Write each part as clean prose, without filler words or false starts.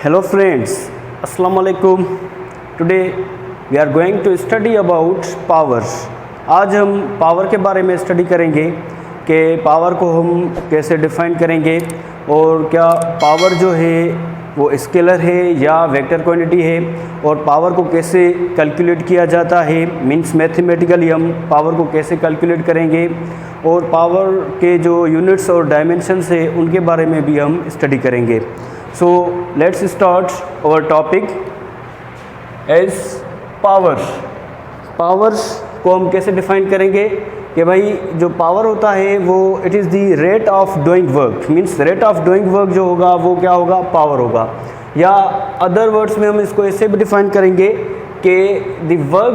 Hello friends, Assalamu alaikum. Today we are going to study about power. आज हम power के बारे में स्टडी करेंगे कि पावर को हम कैसे डिफ़ाइन करेंगे और क्या पावर जो है वो स्केलर है या वेक्टर क्वांटिटी है और पावर को कैसे कैलकुलेट किया जाता है, मींस मैथमेटिकली हम पावर को कैसे कैलकुलेट करेंगे और पावर के जो यूनिट्स और डायमेंशंस है उनके बारे में भी हम स्टडी करेंगे. So let's start our topic as power. Powers को हम कैसे डिफ़ाइन करेंगे कि भाई जो पावर होता है वो it is the rate of doing work, means rate of doing work जो होगा वो क्या होगा, पावर होगा. या अदर वर्ड्स में हम इसको ऐसे भी डिफ़ाइन करेंगे कि the work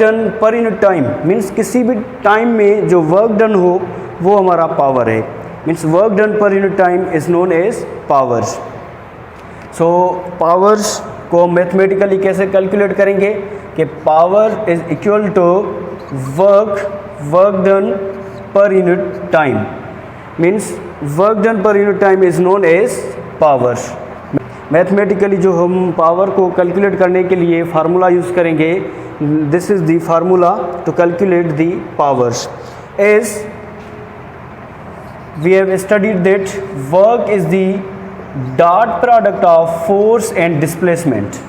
done per unit time, means किसी भी टाइम में जो वर्क डन हो वो हमारा पावर है. Means work done per unit time is known as powers. So powers को मैथमेटिकली कैसे कैलकुलेट करेंगे कि power is equal to work done per unit time. Means work done per unit time is known as powers. Mathematically जो हम power को calculate करने के लिए फार्मूला यूज़ करेंगे, this is the formula to calculate the powers. As we have studied that work is the dot product of force and displacement.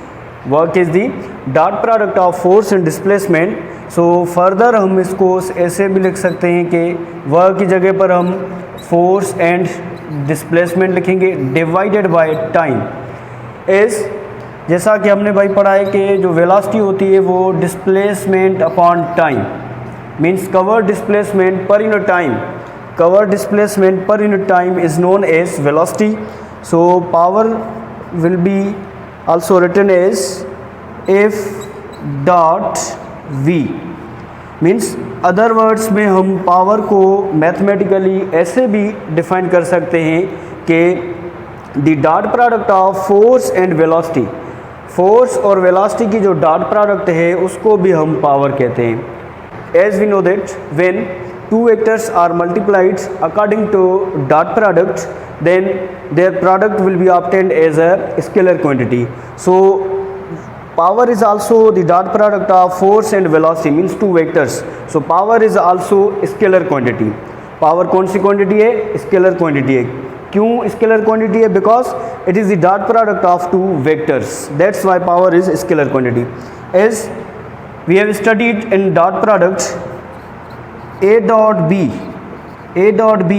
Work is the dot product of force and displacement. So further हम इसको ऐसे भी लिख सकते हैं कि work की जगह पर हम force and displacement लिखेंगे divided by time. is जैसा कि हमने भाई पढ़ा है कि जो वेलोसिटी होती है वो displacement upon time, means cover displacement per unit time. Cover displacement per unit time is known as velocity. So power will be also written as F dot V. Means other words में हम power को mathematically ऐसे भी define कर सकते हैं कि the dot product of force and velocity. Force और वेलोसिटी की जो डॉट प्रोडक्ट है उसको भी हम पावर कहते हैं. As we know that when two vectors are multiplied according to dot product, then their product will be obtained as a scalar quantity. So power is also the dot product of force and velocity, means two vectors. So power is also scalar quantity. Power कौन सी quantity है? Scalar quantity है. क्यों scalar quantity है? Because it is the dot product of two vectors, that's why power is scalar quantity. As we have studied in dot product, A dot B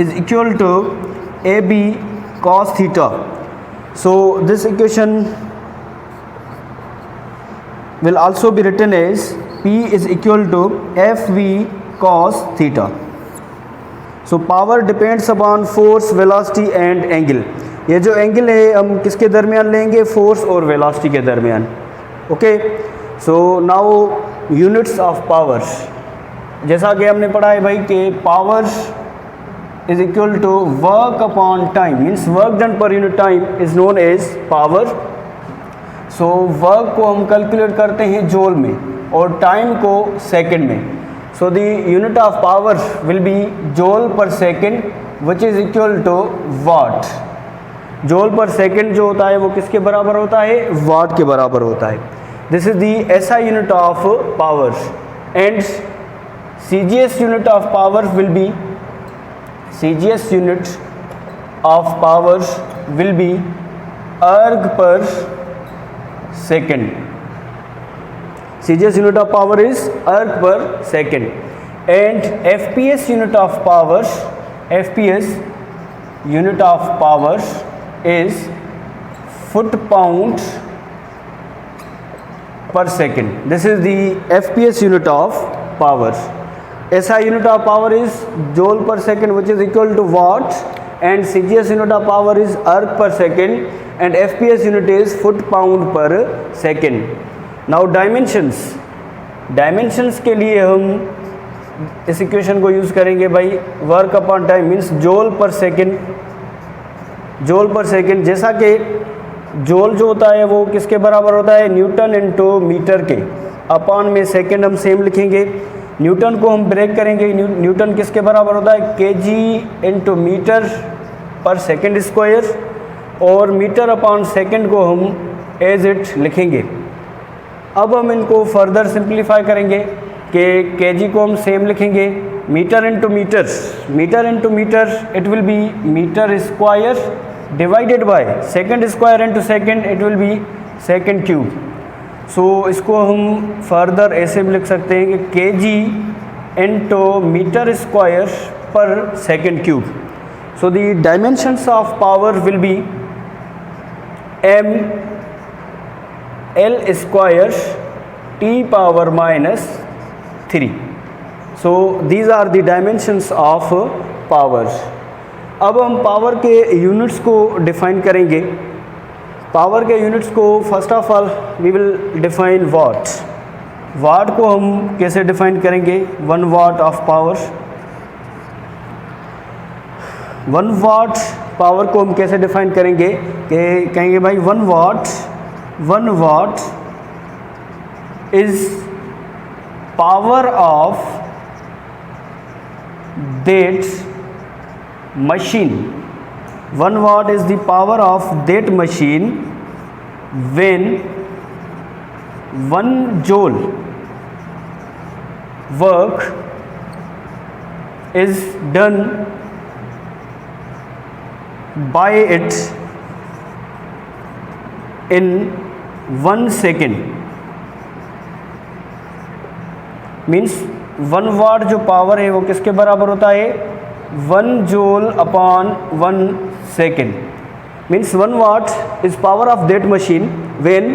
is equal to AB cos theta. So this equation will also be written as P is equal to FV cos theta. So power depends upon force, velocity and angle. ये जो angle है हम किसके दरमियान लेंगे? Force और velocity के दरमियान. Okay, so now units of powers. जैसा कि हमने पढ़ा है भाई कि power is equal to work upon time, means work done per unit time is known as power. So work को हम कैलकुलेट करते हैं जूल में और टाइम को सेकंड में. So the unit of power will be joule per second which is equal to watt. Joule per second जो होता है वो किसके बराबर होता है? वाट के बराबर होता है. This is the SI unit of power. And CGS unit of power will be erg per second. CGS unit of power is erg per second. And FPS unit of power is foot pound per second. This is the FPS unit of power. SI unit of power is joule per second which is equal to watt, and CGS unit of power is erg per second, and FPS unit is foot pound per second. Now dimensions के लिए हम इस equation को use करेंगे भाई work upon time, means joule पर second. जैसा कि जूल जो होता है वो किसके बराबर होता है? न्यूटन इंटू मीटर के. अपॉन में सेकेंड हम सेम लिखेंगे. न्यूटन को हम ब्रेक करेंगे. न्यूटन किसके बराबर होता है? केजी इंटू मीटर पर सेकेंड स्क्वायर. और मीटर अपॉन सेकंड को हम एज इट लिखेंगे। अब हम इनको फर्दर सिंप्लीफाई करेंगे कि केजी को हम सेम लिखेंगे metre into metre it will be metre square divided by second square into second it will be second cube. So इसको हम फर्दर ऐसे भी लिख सकते हैं कि kg into metre square per second cube. So the dimensions of power will be m l square t power minus 3. So these are the dimensions of power. अब हम पावर के यूनिट्स को डिफाइन करेंगे। पावर के units को first of all we will define watt. Watt को हम कैसे डिफाइन करेंगे? 1 watt of power. 1 watt power को हम कैसे डिफाइन करेंगे कि कहेंगे भाई 1 watt is power of that machine. 1 watt is the power of that machine when 1 joule work is done by it in 1 second। Means 1 वाट जो पावर है वो किसके बराबर होता है? 1 joule upon 1 second। Means 1 watt is power of that machine when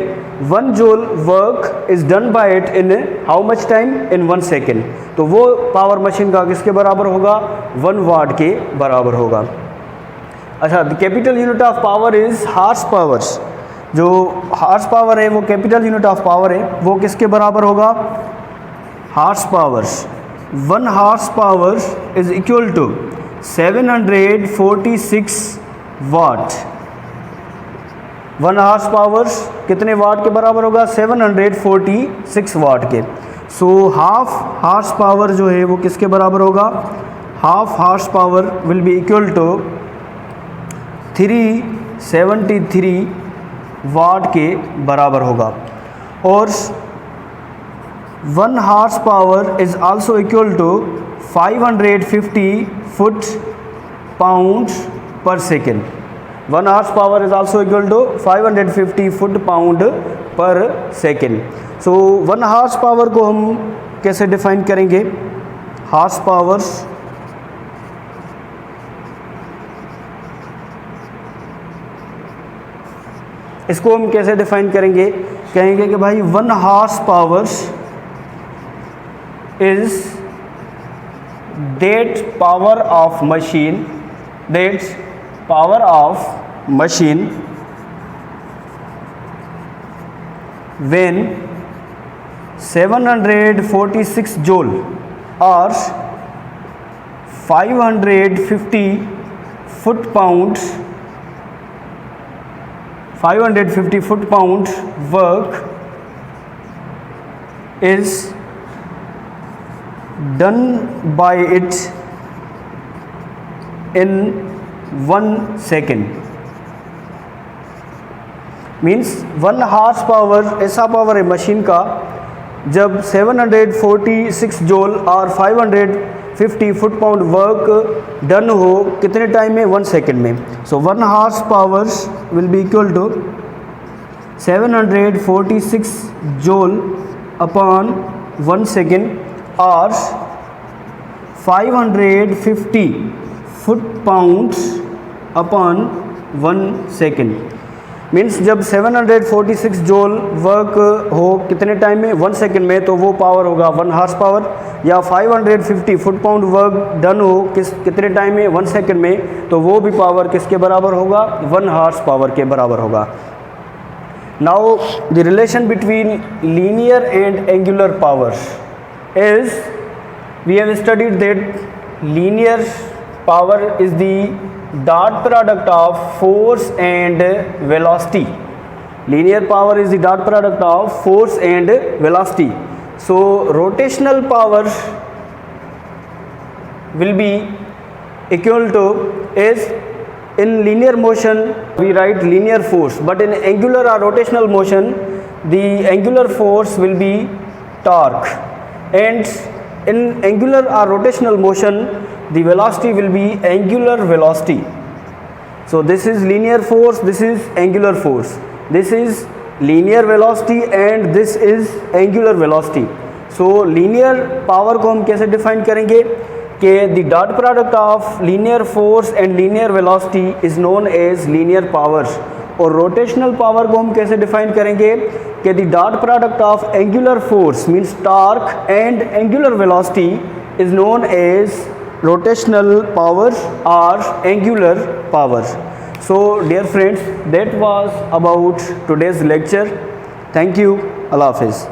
1 joule work is done by it in how much time? in 1 second। तो वो power machine का किसके बराबर होगा? 1 वाट के बराबर होगा। अच्छा, the capital unit of power is horse power. जो हार्स पावर है वो कैपिटल यूनिट ऑफ पावर है, वो किसके बराबर होगा? Horse power. 1 horse power is equal to 746 watt. 1 horse power कितने वाट के बराबर होगा? 746 वाट के। सो हाफ हार्स पावर जो है वो किसके बराबर होगा? Half horse power will be equal to 373 watt के बराबर होगा। और 1 horse power is also equal to 550 foot pound per second. 1 horse power is also equal to 550 foot pound per second. So 1 horse power को हम कैसे define करेंगे? Horse power इसको हम कैसे डिफाइन करेंगे? कहेंगे कि भाई 1 horse power is that power of machine when 746 joule or 550 foot pound work is done by it in 1 second। Means 1 horse power ऐसा पावर है मशीन का जब 746 जूल और 550 फुट पाउंड वर्क डन हो कितने टाइम में? 1 सेकेंड में। So 1 horse power will be equal to 746 joule upon 1 second और 550 foot pounds upon 1 second. Means जब 746 जूल वर्क हो कितने टाइम में? 1 सेकेंड में, तो वो पावर होगा 1 हार्स पावर। या 550 फुट पाउंड वर्क डन हो कितने टाइम में? 1 सेकेंड में, तो वो भी पावर किसके बराबर होगा? 1 हार्स पावर के बराबर होगा। Now the relation between linear and angular power is we have studied that linear power is the dot product of force and velocity. Linear power is the dot product of force and velocity. So rotational power will be equal to is in linear motion we write linear force, but in angular or rotational motion the angular force will be torque, and in angular or rotational motion the velocity will be angular velocity. So this is linear force, this is angular force, this is linear velocity and this is angular velocity. So linear power को हम कैसे define करेंगे कि the dot product of linear force and linear velocity is known as linear power, और rotational power को हम कैसे define करेंगे कि the dot product of angular force means torque and angular velocity is known as rotational power or angular power. So dear friends, that was about today's lecture. Thank you. Allah Hafiz.